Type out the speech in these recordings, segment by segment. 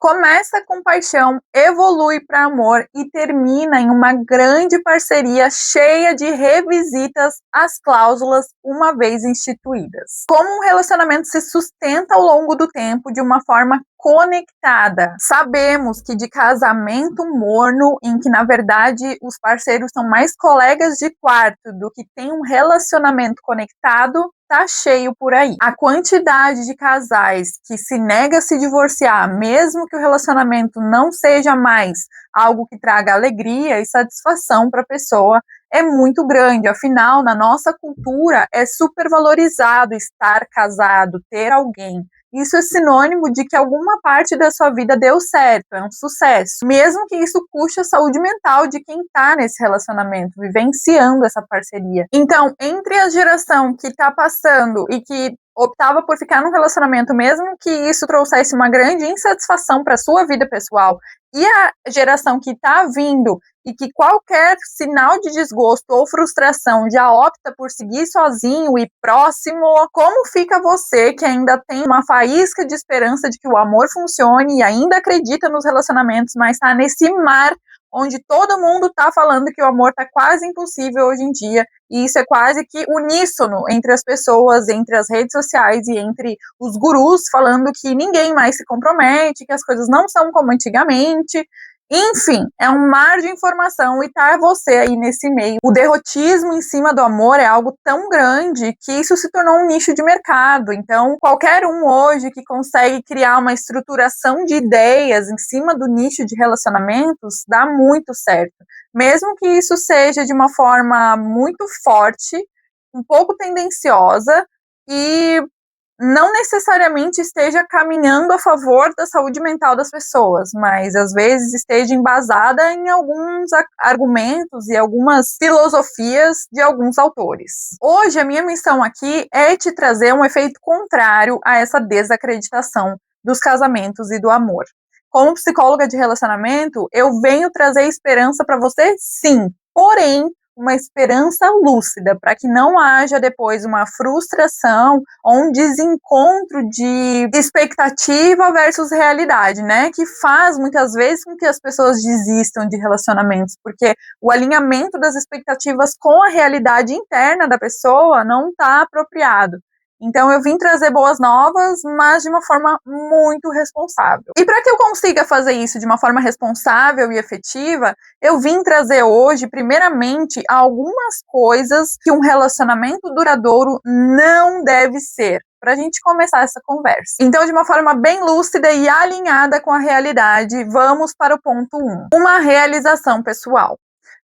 Começa com paixão, evolui para amor e termina em uma grande parceria cheia de revisitas às cláusulas uma vez instituídas. Como um relacionamento se sustenta ao longo do tempo de uma forma conectada. Sabemos que de casamento morno, em que na verdade os parceiros são mais colegas de quarto do que tem um relacionamento conectado, tá cheio por aí. A quantidade de casais que se nega a se divorciar, mesmo que o relacionamento não seja mais algo que traga alegria e satisfação para a pessoa, é muito grande. Afinal, na nossa cultura, é super valorizado estar casado, ter alguém. Isso é sinônimo de que alguma parte da sua vida deu certo, é um sucesso. Mesmo que isso custe a saúde mental de quem está nesse relacionamento, vivenciando essa parceria. Então, entre a geração que está passando e que optava por ficar num relacionamento, mesmo que isso trouxesse uma grande insatisfação para a sua vida pessoal, e a geração que está vindo e que qualquer sinal de desgosto ou frustração já opta por seguir sozinho e próximo, como fica você que ainda tem uma faísca de esperança de que o amor funcione e ainda acredita nos relacionamentos, mas está nesse mar onde todo mundo está falando que o amor está quase impossível hoje em dia, e isso é quase que uníssono entre as pessoas, entre as redes sociais e entre os gurus, falando que ninguém mais se compromete, que as coisas não são como antigamente. Enfim, é um mar de informação e tá você aí nesse meio. O derrotismo em cima do amor é algo tão grande que isso se tornou um nicho de mercado. Então, qualquer um hoje que consegue criar uma estruturação de ideias em cima do nicho de relacionamentos dá muito certo. Mesmo que isso seja de uma forma muito forte, um pouco tendenciosa e não necessariamente esteja caminhando a favor da saúde mental das pessoas, mas às vezes esteja embasada em alguns argumentos e algumas filosofias de alguns autores. Hoje, a minha missão aqui é te trazer um efeito contrário a essa desacreditação dos casamentos e do amor. Como psicóloga de relacionamento, eu venho trazer esperança para você, sim, porém, uma esperança lúcida, para que não haja depois uma frustração ou um desencontro de expectativa versus realidade, né? Que faz muitas vezes com que as pessoas desistam de relacionamentos, porque o alinhamento das expectativas com a realidade interna da pessoa não está apropriado. Então eu vim trazer boas novas, mas de uma forma muito responsável. E para que eu consiga fazer isso de uma forma responsável e efetiva, eu vim trazer hoje, primeiramente, algumas coisas que um relacionamento duradouro não deve ser, para a gente começar essa conversa. Então, de uma forma bem lúcida e alinhada com a realidade, vamos para o ponto 1. Uma realização pessoal.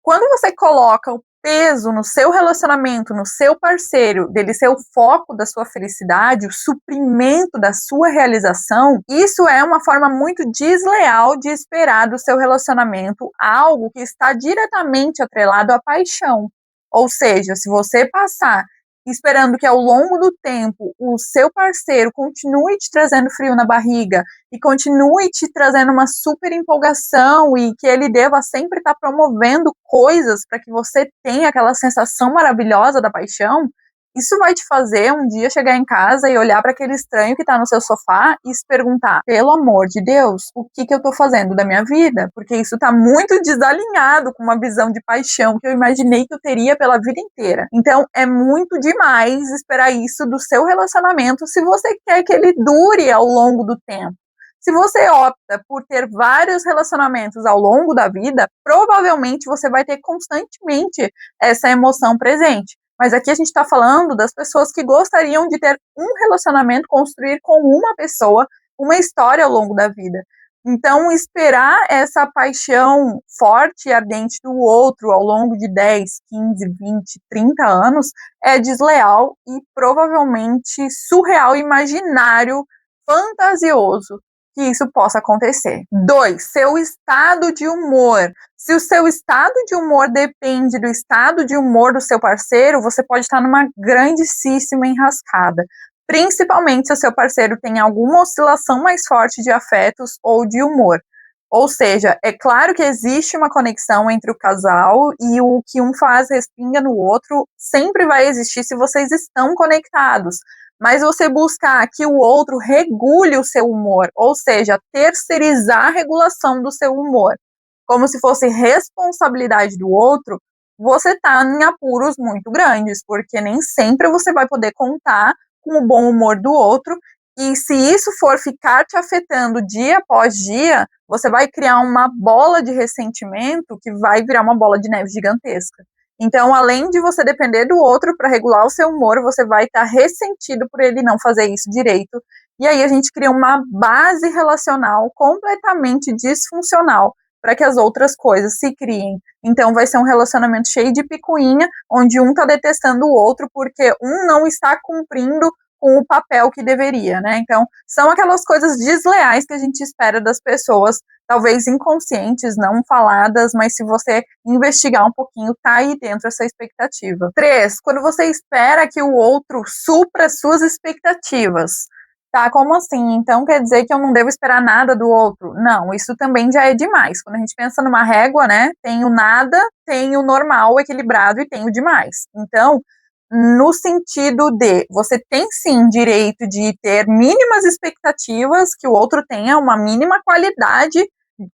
Quando você coloca o peso no seu relacionamento, no seu parceiro, dele ser o foco da sua felicidade, o suprimento da sua realização, isso é uma forma muito desleal de esperar do seu relacionamento algo que está diretamente atrelado à paixão. Ou seja, se você passar esperando que ao longo do tempo o seu parceiro continue te trazendo frio na barriga e continue te trazendo uma super empolgação e que ele deva sempre estar promovendo coisas para que você tenha aquela sensação maravilhosa da paixão, isso vai te fazer um dia chegar em casa e olhar para aquele estranho que está no seu sofá e se perguntar, pelo amor de Deus, o que eu estou fazendo da minha vida? Porque isso está muito desalinhado com uma visão de paixão que eu imaginei que eu teria pela vida inteira. Então, é muito demais esperar isso do seu relacionamento se você quer que ele dure ao longo do tempo. Se você opta por ter vários relacionamentos ao longo da vida, provavelmente você vai ter constantemente essa emoção presente. Mas aqui a gente está falando das pessoas que gostariam de ter um relacionamento, construir com uma pessoa uma história ao longo da vida. Então, esperar essa paixão forte e ardente do outro ao longo de 10, 15, 20, 30 anos é desleal e provavelmente surreal, imaginário, fantasioso que isso possa acontecer. 2, seu estado de humor. Se o seu estado de humor depende do estado de humor do seu parceiro, você pode estar numa grandíssima enrascada. Principalmente se o seu parceiro tem alguma oscilação mais forte de afetos ou de humor. Ou seja, é claro que existe uma conexão entre o casal e o que um faz respinga no outro sempre vai existir se vocês estão conectados. mas você buscar que o outro regule o seu humor, ou seja, terceirizar a regulação do seu humor, como se fosse responsabilidade do outro, você está em apuros muito grandes, porque nem sempre você vai poder contar com o bom humor do outro, e se isso for ficar te afetando dia após dia, você vai criar uma bola de ressentimento que vai virar uma bola de neve gigantesca. Então, além de você depender do outro para regular o seu humor, você vai estar ressentido por ele não fazer isso direito. E aí a gente cria uma base relacional completamente disfuncional para que as outras coisas se criem. Então, vai ser um relacionamento cheio de picuinha, onde um está detestando o outro porque um não está cumprindo com o papel que deveria, né? Então, são aquelas coisas desleais que a gente espera das pessoas, talvez inconscientes, não faladas, mas se você investigar um pouquinho, tá aí dentro essa expectativa. 3, quando você espera que o outro supra suas expectativas. Tá, como assim? Então quer dizer que eu não devo esperar nada do outro? Não, isso também já é demais. Quando a gente pensa numa régua, né, tem o nada, tem o normal, o equilibrado e tem o demais. Então, no sentido de você tem sim direito de ter mínimas expectativas, que o outro tenha uma mínima qualidade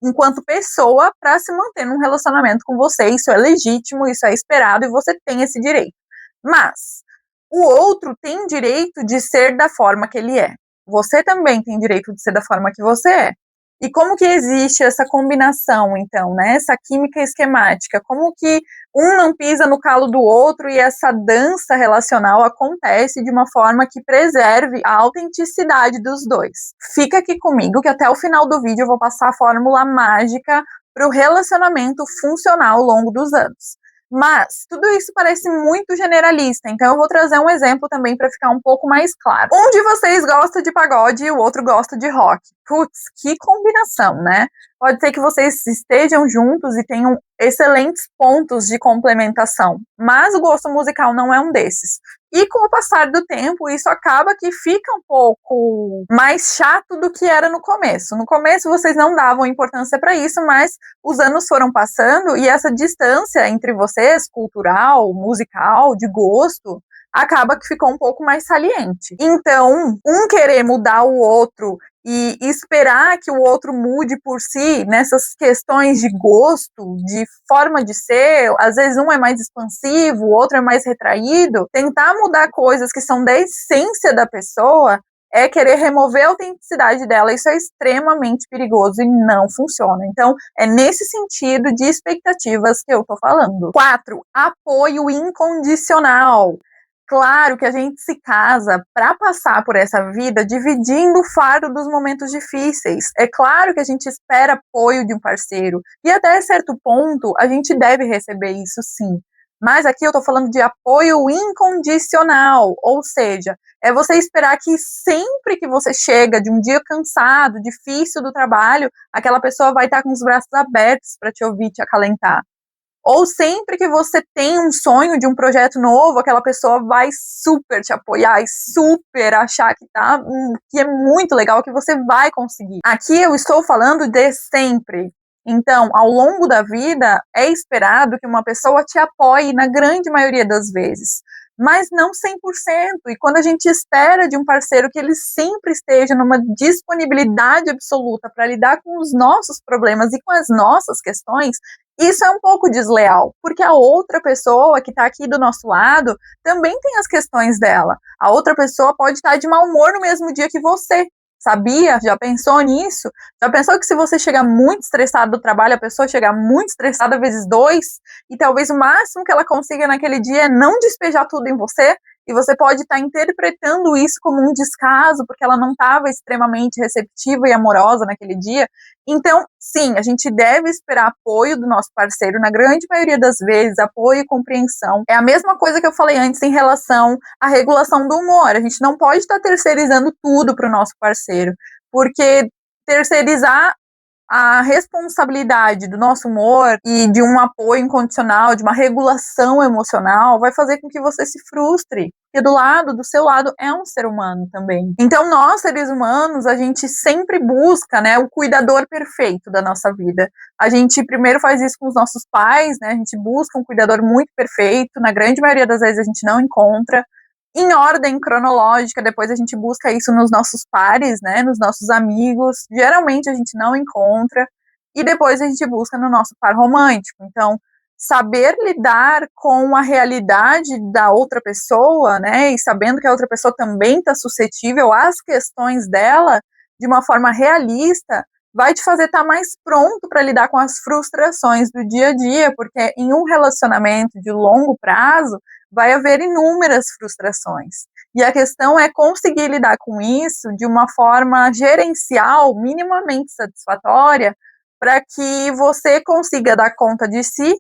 enquanto pessoa para se manter num relacionamento com você. Isso é legítimo, isso é esperado e você tem esse direito. Mas o outro tem direito de ser da forma que ele é. Você também tem direito de ser da forma que você é. E como que existe essa combinação, então, né? Essa química esquemática? Como que um não pisa no calo do outro e essa dança relacional acontece de uma forma que preserve a autenticidade dos dois? Fica aqui comigo que até o final do vídeo eu vou passar a fórmula mágica para o relacionamento funcionar ao longo dos anos. Mas tudo isso parece muito generalista, então eu vou trazer um exemplo também para ficar um pouco mais claro. Um de vocês gosta de pagode e o outro gosta de rock. Putz, que combinação, né? Pode ser que vocês estejam juntos e tenham excelentes pontos de complementação, mas o gosto musical não é um desses. E com o passar do tempo, isso acaba que fica um pouco mais chato do que era no começo. No começo vocês não davam importância para isso, mas os anos foram passando e essa distância entre vocês, cultural, musical, de gosto, acaba que ficou um pouco mais saliente. Então, um querer mudar o outro e esperar que o outro mude por si nessas questões de gosto, de forma de ser, às vezes um é mais expansivo, o outro é mais retraído, tentar mudar coisas que são da essência da pessoa é querer remover a autenticidade dela. Isso é extremamente perigoso e não funciona. Então, é nesse sentido de expectativas que eu tô falando. 4, apoio incondicional. Claro que a gente se casa para passar por essa vida dividindo o fardo dos momentos difíceis. É claro que a gente espera apoio de um parceiro. E até certo ponto, a gente deve receber isso sim. Mas aqui eu estou falando de apoio incondicional, ou seja, é você esperar que sempre que você chega de um dia cansado, difícil do trabalho, aquela pessoa vai estar com os braços abertos para te ouvir, te acalentar. Ou sempre que você tem um sonho de um projeto novo, aquela pessoa vai super te apoiar e super achar que é muito legal, que você vai conseguir. Aqui eu estou falando de sempre. Então, ao longo da vida, é esperado que uma pessoa te apoie na grande maioria das vezes, mas não 100%. E quando a gente espera de um parceiro que ele sempre esteja numa disponibilidade absoluta para lidar com os nossos problemas e com as nossas questões, isso é um pouco desleal, porque a outra pessoa que está aqui do nosso lado também tem as questões dela. A outra pessoa pode estar de mau humor no mesmo dia que você. Sabia? Já pensou nisso? Já pensou que se você chegar muito estressado do trabalho, a pessoa chegar muito estressada vezes 2, e talvez o máximo que ela consiga naquele dia é não despejar tudo em você, e você pode estar interpretando isso como um descaso, porque ela não estava extremamente receptiva e amorosa naquele dia. Então, sim, a gente deve esperar apoio do nosso parceiro, na grande maioria das vezes, apoio e compreensão. É a mesma coisa que eu falei antes em relação à regulação do humor. A gente não pode estar terceirizando tudo para o nosso parceiro, porque terceirizar a responsabilidade do nosso humor e de um apoio incondicional, de uma regulação emocional, vai fazer com que você se frustre. Porque do seu lado, é um ser humano também. Então, nós, seres humanos, a gente sempre busca, né, o cuidador perfeito da nossa vida. A gente primeiro faz isso com os nossos pais, né, a gente busca um cuidador muito perfeito, na grande maioria das vezes a gente não encontra. em ordem cronológica, depois a gente busca isso nos nossos pares, né, nos nossos amigos, geralmente a gente não encontra, e depois a gente busca no nosso par romântico. Então, saber lidar com a realidade da outra pessoa, né, e sabendo que a outra pessoa também está suscetível às questões dela, de uma forma realista, vai te fazer estar mais pronto para lidar com as frustrações do dia a dia, porque em um relacionamento de longo prazo, vai haver inúmeras frustrações. E a questão é conseguir lidar com isso de uma forma gerencial, minimamente satisfatória, para que você consiga dar conta de si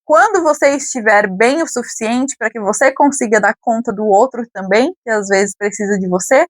quando você estiver bem o suficiente para que você consiga dar conta do outro também, que às vezes precisa de você,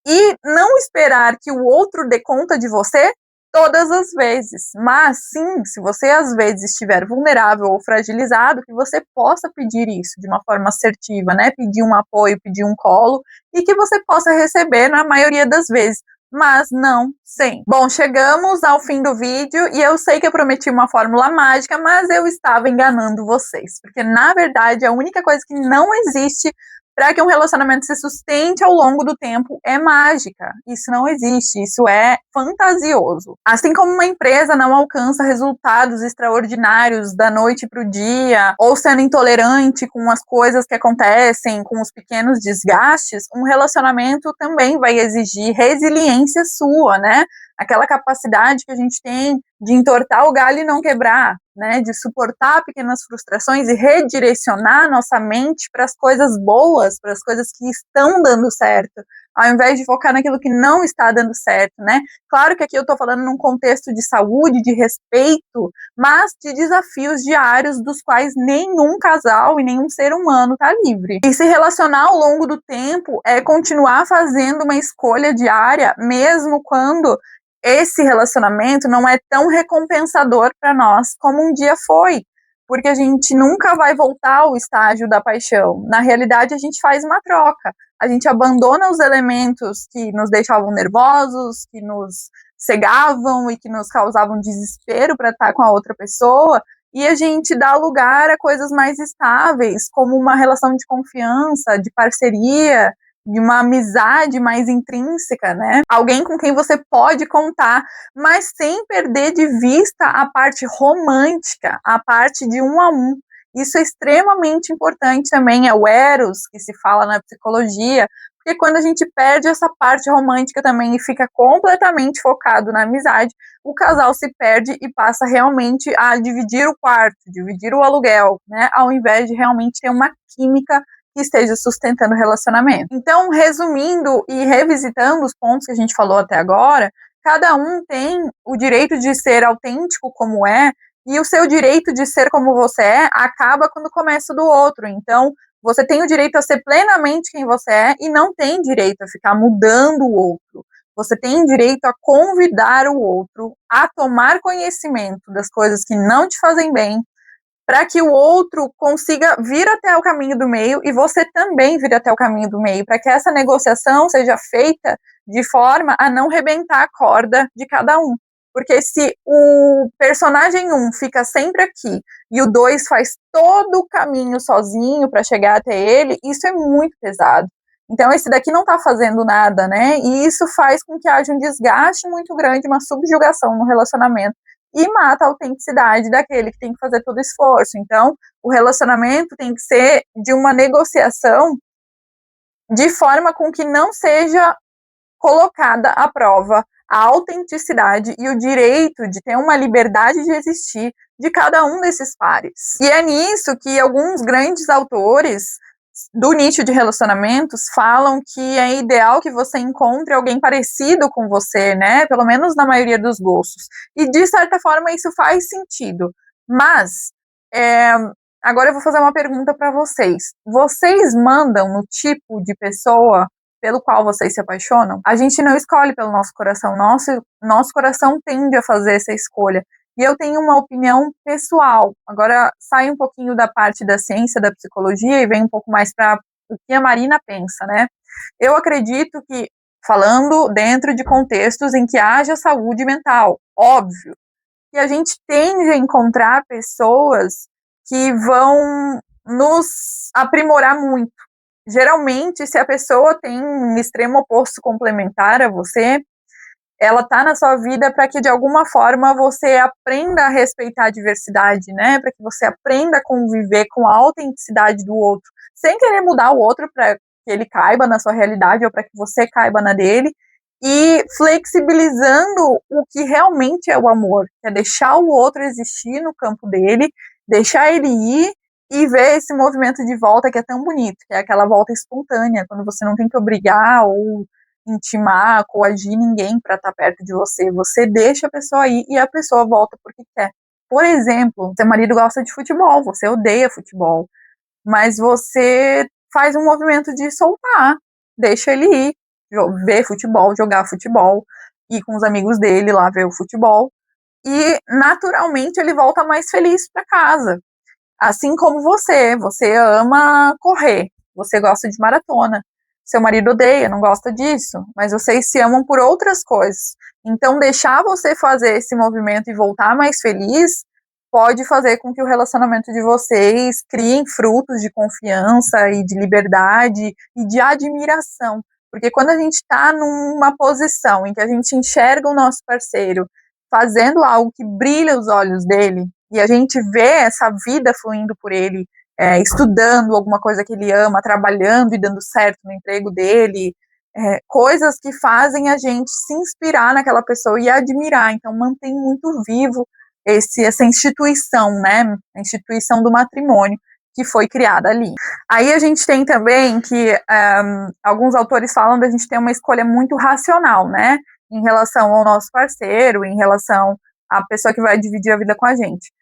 e não esperar que o outro dê conta de você todas as vezes, mas sim, se você às vezes estiver vulnerável ou fragilizado, que você possa pedir isso de uma forma assertiva, né? Pedir um apoio, pedir um colo, e que você possa receber na maioria das vezes, mas não sempre. Bom, chegamos ao fim do vídeo e eu sei que eu prometi uma fórmula mágica, mas eu estava enganando vocês, porque na verdade a única coisa que não existe para que um relacionamento se sustente ao longo do tempo é mágica. Isso não existe, isso é fantasioso. Assim como uma empresa não alcança resultados extraordinários da noite para o dia, ou sendo intolerante com as coisas que acontecem, com os pequenos desgastes, um relacionamento também vai exigir resiliência sua, né? Aquela capacidade que a gente tem de entortar o galho e não quebrar, né, de suportar pequenas frustrações e redirecionar nossa mente para as coisas boas, para as coisas que estão dando certo, ao invés de focar naquilo que não está dando certo, né? Claro que aqui eu estou falando num contexto de saúde, de respeito, mas de desafios diários dos quais nenhum casal e nenhum ser humano está livre. E se relacionar ao longo do tempo é continuar fazendo uma escolha diária, mesmo quando esse relacionamento não é tão recompensador para nós como um dia foi, porque a gente nunca vai voltar ao estágio da paixão. Na realidade, a gente faz uma troca. A gente abandona os elementos que nos deixavam nervosos, que nos cegavam e que nos causavam desespero para estar com a outra pessoa, e a gente dá lugar a coisas mais estáveis, como uma relação de confiança, de parceria, de uma amizade mais intrínseca, né? Alguém com quem você pode contar, mas sem perder de vista a parte romântica, a parte de um a um. Isso é extremamente importante também, é o eros, que se fala na psicologia, porque quando a gente perde essa parte romântica também e fica completamente focado na amizade, o casal se perde e passa realmente a dividir o quarto, dividir o aluguel, né? Ao invés de realmente ter uma química que esteja sustentando o relacionamento. Então, resumindo e revisitando os pontos que a gente falou até agora, cada um tem o direito de ser autêntico como é, e o seu direito de ser como você é acaba quando começa do outro. Então, você tem o direito a ser plenamente quem você é e não tem direito a ficar mudando o outro. Você tem direito a convidar o outro a tomar conhecimento das coisas que não te fazem bem, para que o outro consiga vir até o caminho do meio e você também vir até o caminho do meio, para que essa negociação seja feita de forma a não rebentar a corda de cada um. Porque se o personagem 1 fica sempre aqui e o 2 faz todo o caminho sozinho para chegar até ele, isso é muito pesado. Então esse daqui não está fazendo nada, né? E isso faz com que haja um desgaste muito grande, uma subjugação no relacionamento e mata a autenticidade daquele que tem que fazer todo o esforço. Então, o relacionamento tem que ser de uma negociação de forma com que não seja colocada à prova a autenticidade e o direito de ter uma liberdade de existir de cada um desses pares. E é nisso que alguns grandes autores do nicho de relacionamentos falam que é ideal que você encontre alguém parecido com você, né? Pelo menos na maioria dos gostos. E de certa forma isso faz sentido. Mas agora eu vou fazer uma pergunta para vocês. Vocês mandam no tipo de pessoa pelo qual vocês se apaixonam? A gente não escolhe pelo nosso coração. Nosso coração tende a fazer essa escolha. E eu tenho uma opinião pessoal. Agora, sai um pouquinho da parte da ciência, da psicologia, e vem um pouco mais para o que a Marina pensa, né? Eu acredito que, falando dentro de contextos em que haja saúde mental, óbvio, que a gente tende a encontrar pessoas que vão nos aprimorar muito, Geralmente, se a pessoa tem um extremo oposto complementar a você, ela tá na sua vida para que de alguma forma você aprenda a respeitar a diversidade, né? Para que você aprenda a conviver com a autenticidade do outro, sem querer mudar o outro para que ele caiba na sua realidade ou para que você caiba na dele, e flexibilizando o que realmente é o amor, que é deixar o outro existir no campo dele, deixar ele ir e ver esse movimento de volta que é tão bonito, que é aquela volta espontânea, quando você não tem que obrigar ou intimar, coagir ninguém para estar perto de você. Você deixa a pessoa ir e a pessoa volta porque quer. Por exemplo, seu marido gosta de futebol, você odeia futebol, mas você faz um movimento de soltar, deixa ele ir, ver futebol, jogar futebol, ir com os amigos dele lá ver o futebol, e naturalmente ele volta mais feliz para casa. Assim como você ama correr, você gosta de maratona. Seu marido odeia, não gosta disso, mas vocês se amam por outras coisas. Então, deixar você fazer esse movimento e voltar mais feliz pode fazer com que o relacionamento de vocês criem frutos de confiança e de liberdade e de admiração. Porque quando a gente está numa posição em que a gente enxerga o nosso parceiro fazendo algo que brilha os olhos dele, e a gente vê essa vida fluindo por ele, estudando alguma coisa que ele ama, trabalhando e dando certo no emprego dele, coisas que fazem a gente se inspirar naquela pessoa e admirar. Então, mantém muito vivo essa instituição, né? A instituição do matrimônio que foi criada ali. Aí a gente tem também que alguns autores falam da gente ter uma escolha muito racional, né? Em relação ao nosso parceiro, em relação à pessoa que vai dividir a vida com a gente.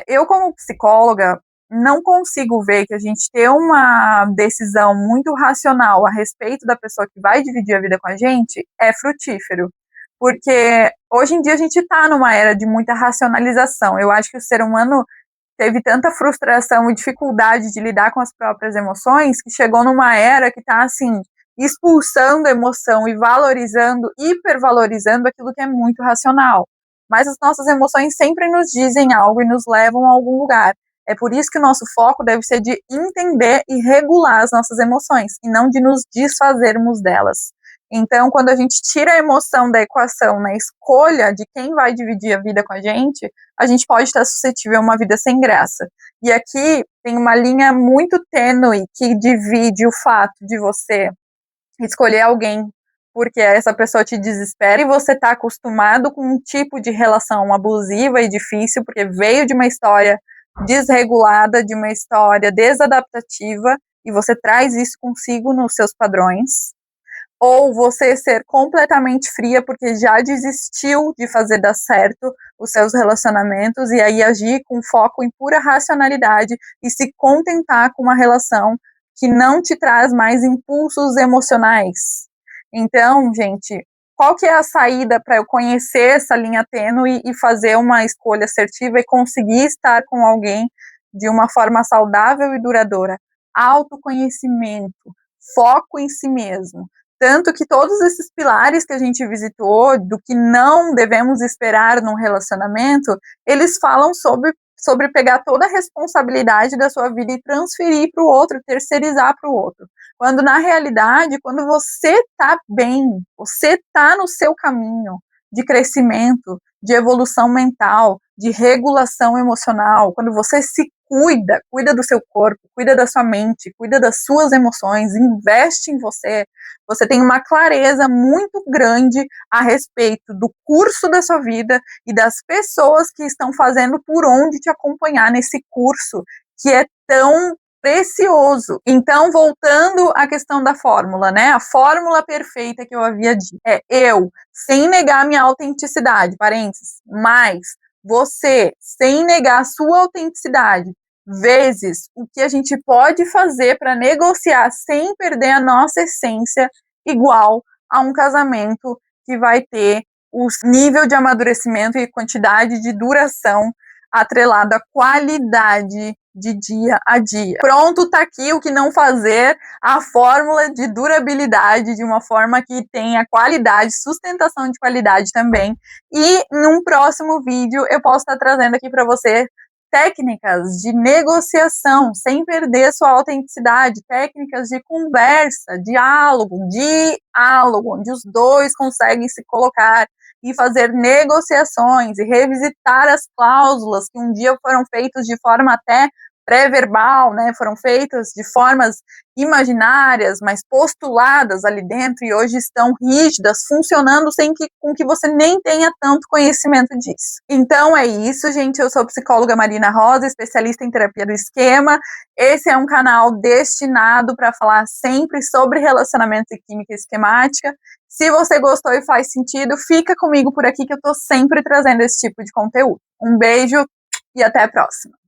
Eu, como psicóloga, não consigo ver que a gente ter uma decisão muito racional a respeito da pessoa que vai dividir a vida com a gente é frutífero. Porque hoje em dia a gente está numa era de muita racionalização. Eu acho que o ser humano teve tanta frustração e dificuldade de lidar com as próprias emoções que chegou numa era que está assim, expulsando a emoção e valorizando, hipervalorizando aquilo que é muito racional. Mas as nossas emoções sempre nos dizem algo e nos levam a algum lugar. É por isso que o nosso foco deve ser de entender e regular as nossas emoções, e não de nos desfazermos delas. Então, quando a gente tira a emoção da equação na escolha de quem vai dividir a vida com a gente pode estar suscetível a uma vida sem graça. E aqui tem uma linha muito tênue que divide o fato de você escolher alguém porque essa pessoa te desespera e você está acostumado com um tipo de relação abusiva e difícil, porque veio de uma história desregulada, de uma história desadaptativa, e você traz isso consigo nos seus padrões. Ou você ser completamente fria porque já desistiu de fazer dar certo os seus relacionamentos e aí agir com foco em pura racionalidade e se contentar com uma relação que não te traz mais impulsos emocionais. Então, gente, qual que é a saída para eu conhecer essa linha tênue e fazer uma escolha assertiva e conseguir estar com alguém de uma forma saudável e duradoura? Autoconhecimento, foco em si mesmo. Tanto que todos esses pilares que a gente visitou, do que não devemos esperar num relacionamento, eles falam sobre pegar toda a responsabilidade da sua vida e transferir para o outro, terceirizar para o outro. Quando, na realidade, quando você está bem, você está no seu caminho de crescimento, de evolução mental, de regulação emocional, quando você se cuida do seu corpo, cuida da sua mente, cuida das suas emoções, investe em você, você tem uma clareza muito grande a respeito do curso da sua vida e das pessoas que estão fazendo por onde te acompanhar nesse curso, que é tão precioso. Então, voltando à questão da fórmula, né? A fórmula perfeita que eu havia dito é eu, sem negar minha autenticidade, parênteses, mas você, sem negar a sua autenticidade, vezes o que a gente pode fazer para negociar sem perder a nossa essência, igual a um casamento que vai ter o nível de amadurecimento e quantidade de duração atrelado à qualidade de dia a dia. Pronto, tá aqui o que não fazer, a fórmula de durabilidade de uma forma que tenha qualidade, sustentação de qualidade também. E num próximo vídeo eu posso estar trazendo aqui para você técnicas de negociação sem perder sua autenticidade, técnicas de conversa, diálogo, onde os dois conseguem se colocar e fazer negociações e revisitar as cláusulas que um dia foram feitas de forma até pré-verbal, né, foram feitas de formas imaginárias, mas postuladas ali dentro e hoje estão rígidas, funcionando com que você nem tenha tanto conhecimento disso. Então é isso, gente, eu sou a psicóloga Marina Rosa, especialista em terapia do esquema. Esse é um canal destinado para falar sempre sobre relacionamentos e química esquemática. Se você gostou e faz sentido, fica comigo por aqui que eu tô sempre trazendo esse tipo de conteúdo. Um beijo e até a próxima.